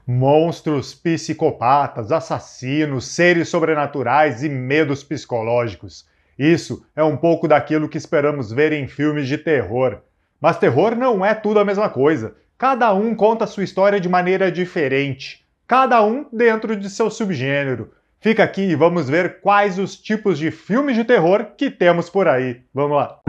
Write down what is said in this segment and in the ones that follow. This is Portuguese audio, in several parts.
Monstros, psicopatas, assassinos, seres sobrenaturais e medos psicológicos. Isso é um pouco daquilo que esperamos ver em filmes de terror. Mas terror não é tudo a mesma coisa. Cada um conta sua história de maneira diferente. Cada um dentro de seu subgênero. Fica aqui e vamos ver quais os tipos de filmes de terror que temos por aí. Vamos lá!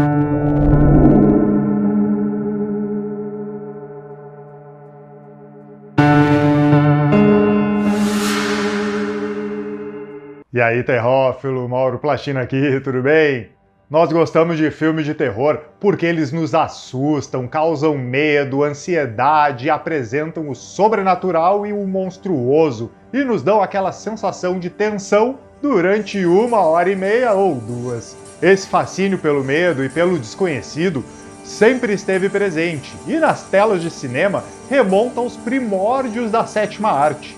E aí, terrófilo, Mauro Plachino aqui, tudo bem? Nós gostamos de filmes de terror porque eles nos assustam, causam medo, ansiedade, apresentam o sobrenatural e o monstruoso e nos dão aquela sensação de tensão durante 1h30 ou 2. Esse fascínio pelo medo e pelo desconhecido sempre esteve presente e nas telas de cinema remonta aos primórdios da sétima arte.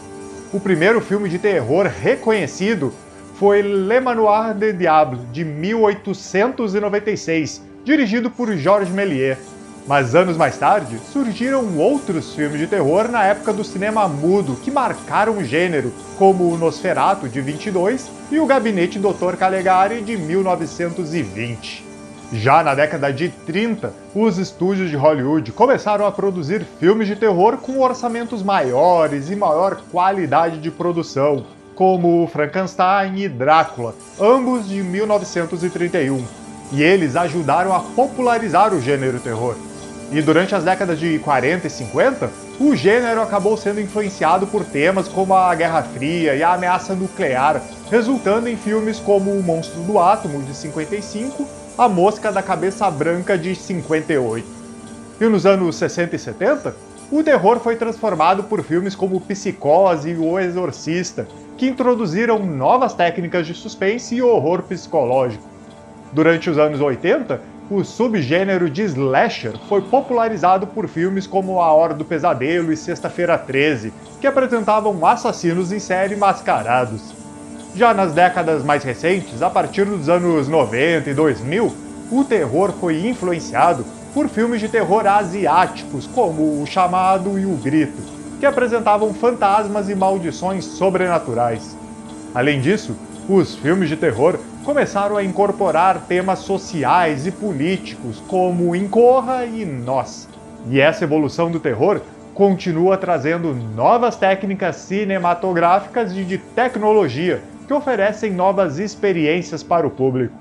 O primeiro filme de terror reconhecido foi Le Manoir de Diable, de 1896, dirigido por Georges Méliès. Mas anos mais tarde, surgiram outros filmes de terror na época do cinema mudo que marcaram o gênero, como o Nosferatu, de 22, e o Gabinete Dr. Caligari, de 1920. Já na década de 30, os estúdios de Hollywood começaram a produzir filmes de terror com orçamentos maiores e maior qualidade de produção, como Frankenstein e Drácula, ambos de 1931. E eles ajudaram a popularizar o gênero terror. E durante as décadas de 40 e 50, o gênero acabou sendo influenciado por temas como a Guerra Fria e a ameaça nuclear, resultando em filmes como O Monstro do Átomo, de 55, A Mosca da Cabeça Branca, de 58. E nos anos 60 e 70, o terror foi transformado por filmes como Psicose e O Exorcista, que introduziram novas técnicas de suspense e horror psicológico. Durante os anos 80, o subgênero de slasher foi popularizado por filmes como A Hora do Pesadelo e Sexta-feira 13, que apresentavam assassinos em série mascarados. Já nas décadas mais recentes, a partir dos anos 90 e 2000, o terror foi influenciado por filmes de terror asiáticos, como O Chamado e O Grito, que apresentavam fantasmas e maldições sobrenaturais. Além disso, os filmes de terror começaram a incorporar temas sociais e políticos, como Em Corra e Nós. E essa evolução do terror continua trazendo novas técnicas cinematográficas e de tecnologia que oferecem novas experiências para o público.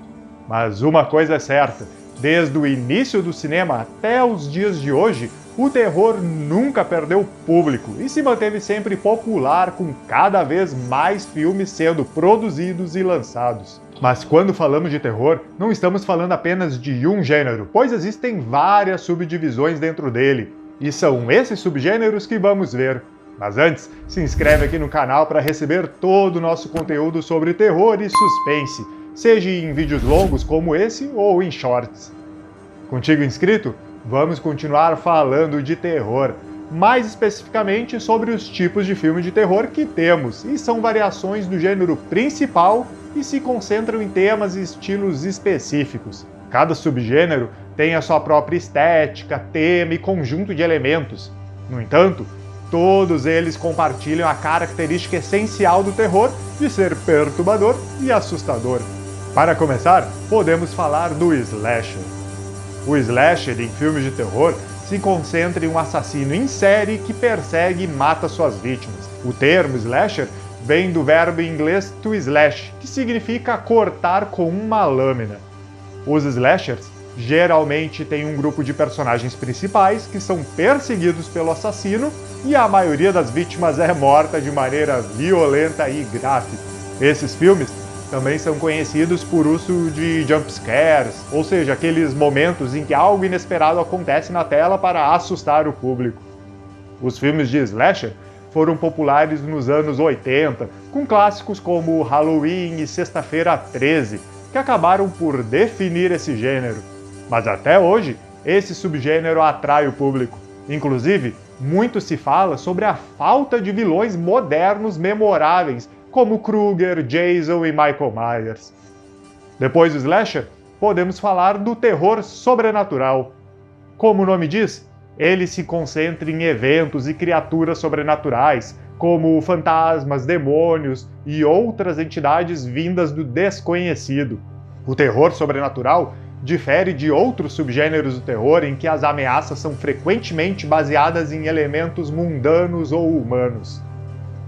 Mas uma coisa é certa, desde o início do cinema até os dias de hoje, o terror nunca perdeu público e se manteve sempre popular, com cada vez mais filmes sendo produzidos e lançados. Mas quando falamos de terror, não estamos falando apenas de um gênero, pois existem várias subdivisões dentro dele, e são esses subgêneros que vamos ver. Mas antes, se inscreve aqui no canal para receber todo o nosso conteúdo sobre terror e suspense, seja em vídeos longos como esse ou em shorts. Contigo inscrito? Vamos continuar falando de terror, mais especificamente sobre os tipos de filme de terror que temos, e são variações do gênero principal e se concentram em temas e estilos específicos. Cada subgênero tem a sua própria estética, tema e conjunto de elementos. No entanto, todos eles compartilham a característica essencial do terror de ser perturbador e assustador. Para começar, podemos falar do slasher. O slasher em filmes de terror se concentra em um assassino em série que persegue e mata suas vítimas. O termo slasher vem do verbo em inglês to slash, que significa cortar com uma lâmina. Os slashers geralmente têm um grupo de personagens principais que são perseguidos pelo assassino e a maioria das vítimas é morta de maneira violenta e gráfica. Esses filmes também são conhecidos por uso de jump scares, ou seja, aqueles momentos em que algo inesperado acontece na tela para assustar o público. Os filmes de slasher foram populares nos anos 80, com clássicos como Halloween e Sexta-feira 13, que acabaram por definir esse gênero. Mas até hoje, esse subgênero atrai o público. Inclusive, muito se fala sobre a falta de vilões modernos memoráveis, como Krueger, Jason e Michael Myers. Depois do slasher, podemos falar do terror sobrenatural. Como o nome diz, ele se concentra em eventos e criaturas sobrenaturais, como fantasmas, demônios e outras entidades vindas do desconhecido. O terror sobrenatural difere de outros subgêneros do terror em que as ameaças são frequentemente baseadas em elementos mundanos ou humanos.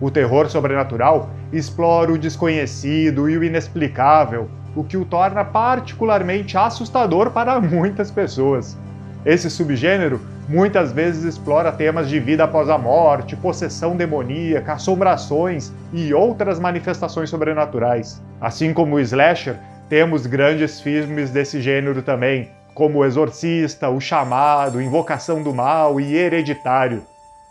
O terror sobrenatural explora o desconhecido e o inexplicável, o que o torna particularmente assustador para muitas pessoas. Esse subgênero muitas vezes explora temas de vida após a morte, possessão demoníaca, assombrações e outras manifestações sobrenaturais. Assim como o slasher, temos grandes filmes desse gênero também, como O Exorcista, O Chamado, Invocação do Mal e Hereditário.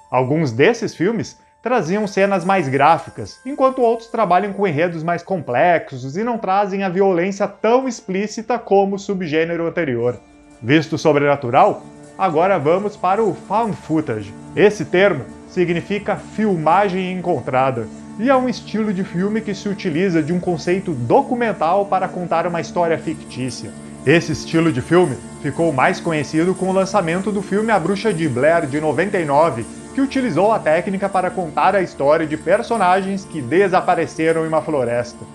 Alguns desses filmes traziam cenas mais gráficas, enquanto outros trabalham com enredos mais complexos e não trazem a violência tão explícita como o subgênero anterior. Visto o sobrenatural, agora vamos para o Found Footage. Esse termo significa filmagem encontrada, e é um estilo de filme que se utiliza de um conceito documental para contar uma história fictícia. Esse estilo de filme ficou mais conhecido com o lançamento do filme A Bruxa de Blair, de 99, que utilizou a técnica para contar a história de personagens que desapareceram em uma floresta.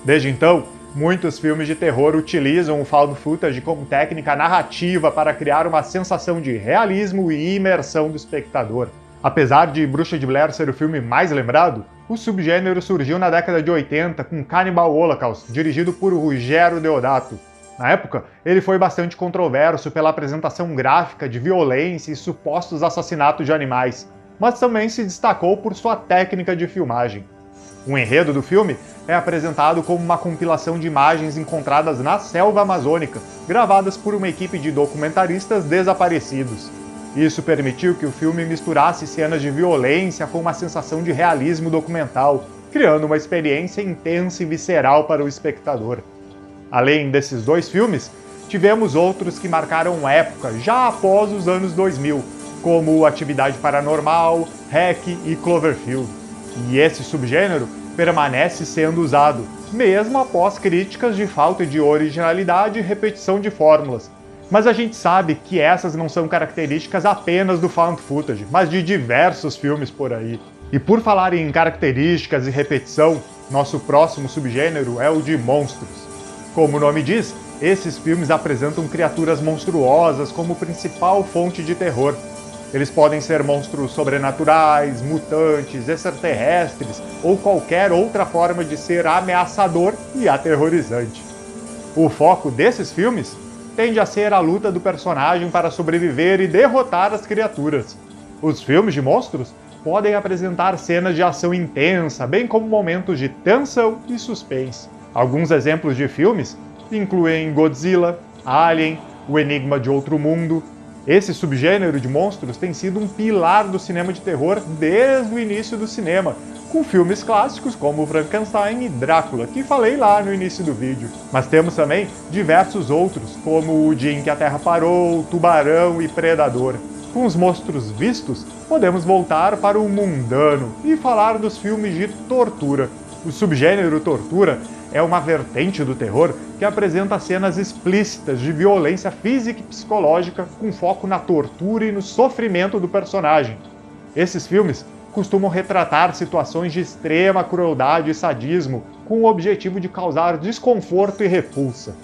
Desde então, muitos filmes de terror utilizam o found footage como técnica narrativa para criar uma sensação de realismo e imersão do espectador. Apesar de Bruxa de Blair ser o filme mais lembrado, o subgênero surgiu na década de 80 com Cannibal Holocaust, dirigido por Ruggero Deodato. Na época, ele foi bastante controverso pela apresentação gráfica de violência e supostos assassinatos de animais, mas também se destacou por sua técnica de filmagem. O enredo do filme é apresentado como uma compilação de imagens encontradas na selva amazônica, gravadas por uma equipe de documentaristas desaparecidos. Isso permitiu que o filme misturasse cenas de violência com uma sensação de realismo documental, criando uma experiência intensa e visceral para o espectador. Além desses dois filmes, tivemos outros que marcaram época já após os anos 2000, como Atividade Paranormal, REC e Cloverfield. E esse subgênero permanece sendo usado, mesmo após críticas de falta de originalidade e repetição de fórmulas. Mas a gente sabe que essas não são características apenas do found footage, mas de diversos filmes por aí. E por falar em características e repetição, nosso próximo subgênero é o de monstros. Como o nome diz, esses filmes apresentam criaturas monstruosas como principal fonte de terror. Eles podem ser monstros sobrenaturais, mutantes, extraterrestres ou qualquer outra forma de ser ameaçador e aterrorizante. O foco desses filmes tende a ser a luta do personagem para sobreviver e derrotar as criaturas. Os filmes de monstros podem apresentar cenas de ação intensa, bem como momentos de tensão e suspense. Alguns exemplos de filmes incluem Godzilla, Alien, O Enigma de Outro Mundo. Esse subgênero de monstros tem sido um pilar do cinema de terror desde o início do cinema, com filmes clássicos como Frankenstein e Drácula, que falei lá no início do vídeo. Mas temos também diversos outros, como O Dia em que a Terra Parou, Tubarão e Predador. Com os monstros vistos, podemos voltar para o mundano e falar dos filmes de tortura. O subgênero tortura é uma vertente do terror que apresenta cenas explícitas de violência física e psicológica com foco na tortura e no sofrimento do personagem. Esses filmes costumam retratar situações de extrema crueldade e sadismo com o objetivo de causar desconforto e repulsa.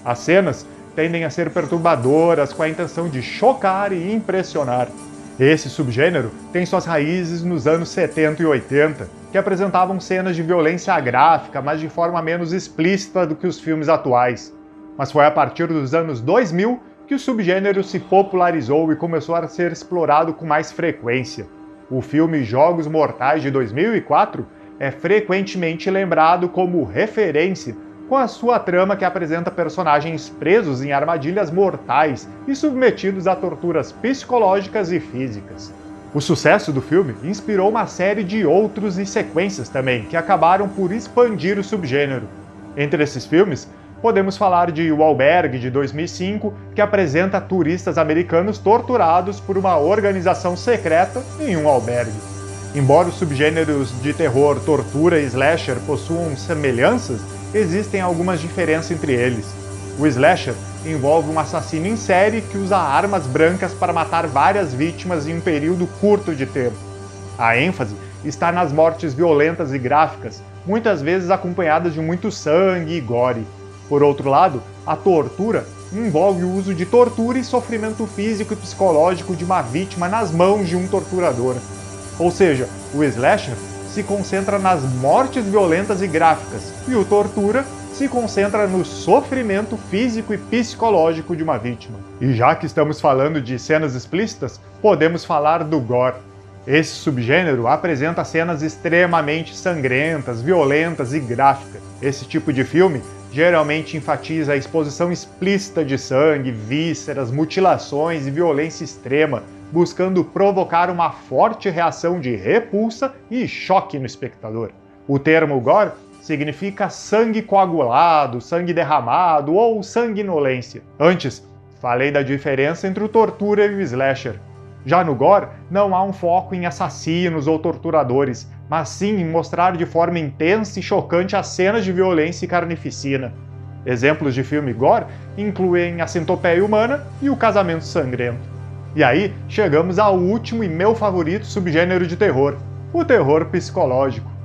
As cenas tendem a ser perturbadoras com a intenção de chocar e impressionar. Esse subgênero tem suas raízes nos anos 70 e 80, que apresentavam cenas de violência gráfica, mas de forma menos explícita do que os filmes atuais. Mas foi a partir dos anos 2000 que o subgênero se popularizou e começou a ser explorado com mais frequência. O filme Jogos Mortais de 2004 é frequentemente lembrado como referência, com a sua trama que apresenta personagens presos em armadilhas mortais e submetidos a torturas psicológicas e físicas. O sucesso do filme inspirou uma série de outros e sequências também, que acabaram por expandir o subgênero. Entre esses filmes, podemos falar de O Albergue, de 2005, que apresenta turistas americanos torturados por uma organização secreta em um albergue. Embora os subgêneros de terror, tortura e slasher possuam semelhanças, existem algumas diferenças entre eles. O slasher envolve um assassino em série que usa armas brancas para matar várias vítimas em um período curto de tempo. A ênfase está nas mortes violentas e gráficas, muitas vezes acompanhadas de muito sangue e gore. Por outro lado, a tortura envolve o uso de tortura e sofrimento físico e psicológico de uma vítima nas mãos de um torturador. Ou seja, o slasher se concentra nas mortes violentas e gráficas, e o tortura se concentra no sofrimento físico e psicológico de uma vítima. E já que estamos falando de cenas explícitas, podemos falar do gore. Esse subgênero apresenta cenas extremamente sangrentas, violentas e gráficas. Esse tipo de filme geralmente enfatiza a exposição explícita de sangue, vísceras, mutilações e violência extrema, buscando provocar uma forte reação de repulsa e choque no espectador. O termo gore significa sangue coagulado, sangue derramado ou sanguinolência. Antes, falei da diferença entre o tortura e o slasher. Já no gore, não há um foco em assassinos ou torturadores, mas sim em mostrar de forma intensa e chocante as cenas de violência e carnificina. Exemplos de filme gore incluem A Centopeia Humana e O Casamento Sangrento. E aí, chegamos ao último e meu favorito subgênero de terror, o terror psicológico.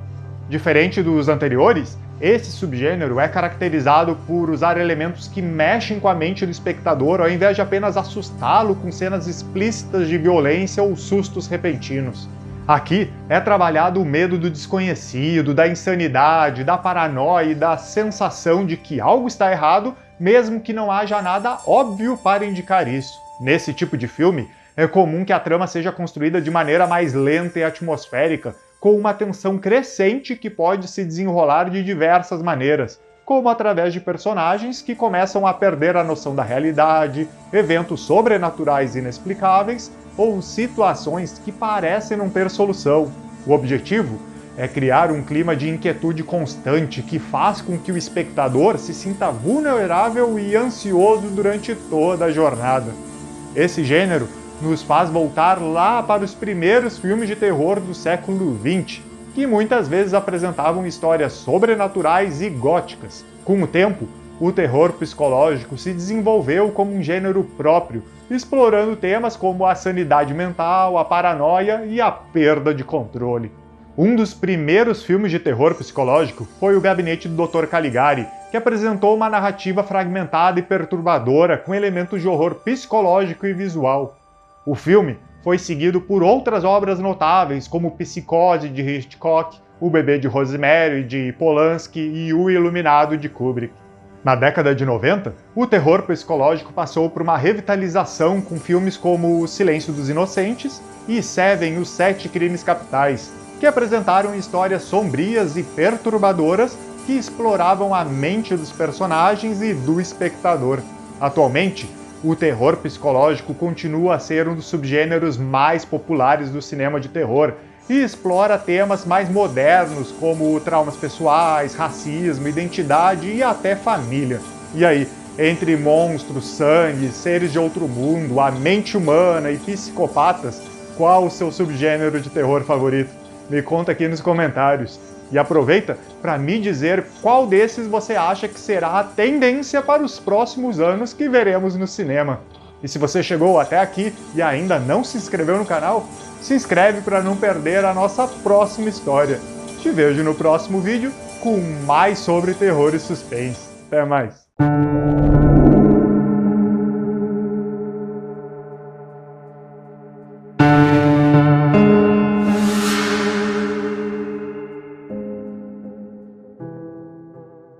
Diferente dos anteriores, esse subgênero é caracterizado por usar elementos que mexem com a mente do espectador ao invés de apenas assustá-lo com cenas explícitas de violência ou sustos repentinos. Aqui é trabalhado o medo do desconhecido, da insanidade, da paranoia e da sensação de que algo está errado, mesmo que não haja nada óbvio para indicar isso. Nesse tipo de filme, é comum que a trama seja construída de maneira mais lenta e atmosférica, com uma tensão crescente que pode se desenrolar de diversas maneiras, como através de personagens que começam a perder a noção da realidade, eventos sobrenaturais inexplicáveis ou situações que parecem não ter solução. O objetivo é criar um clima de inquietude constante que faz com que o espectador se sinta vulnerável e ansioso durante toda a jornada. Esse gênero nos faz voltar lá para os primeiros filmes de terror do século XX, que muitas vezes apresentavam histórias sobrenaturais e góticas. Com o tempo, o terror psicológico se desenvolveu como um gênero próprio, explorando temas como a sanidade mental, a paranoia e a perda de controle. Um dos primeiros filmes de terror psicológico foi O Gabinete do Dr. Caligari, que apresentou uma narrativa fragmentada e perturbadora com elementos de horror psicológico e visual. O filme foi seguido por outras obras notáveis, como Psicose, de Hitchcock, O Bebê de Rosemary, de Polanski e O Iluminado, de Kubrick. Na década de 90, o terror psicológico passou por uma revitalização com filmes como O Silêncio dos Inocentes e Seven, Os Sete Crimes Capitais, que apresentaram histórias sombrias e perturbadoras que exploravam a mente dos personagens e do espectador. Atualmente, o terror psicológico continua a ser um dos subgêneros mais populares do cinema de terror e explora temas mais modernos como traumas pessoais, racismo, identidade e até família. E aí, entre monstros, sangue, seres de outro mundo, a mente humana e psicopatas, qual o seu subgênero de terror favorito? Me conta aqui nos comentários. E aproveita para me dizer qual desses você acha que será a tendência para os próximos anos que veremos no cinema. E se você chegou até aqui e ainda não se inscreveu no canal, se inscreve para não perder a nossa próxima história. Te vejo no próximo vídeo com mais sobre terror e suspense. Até mais!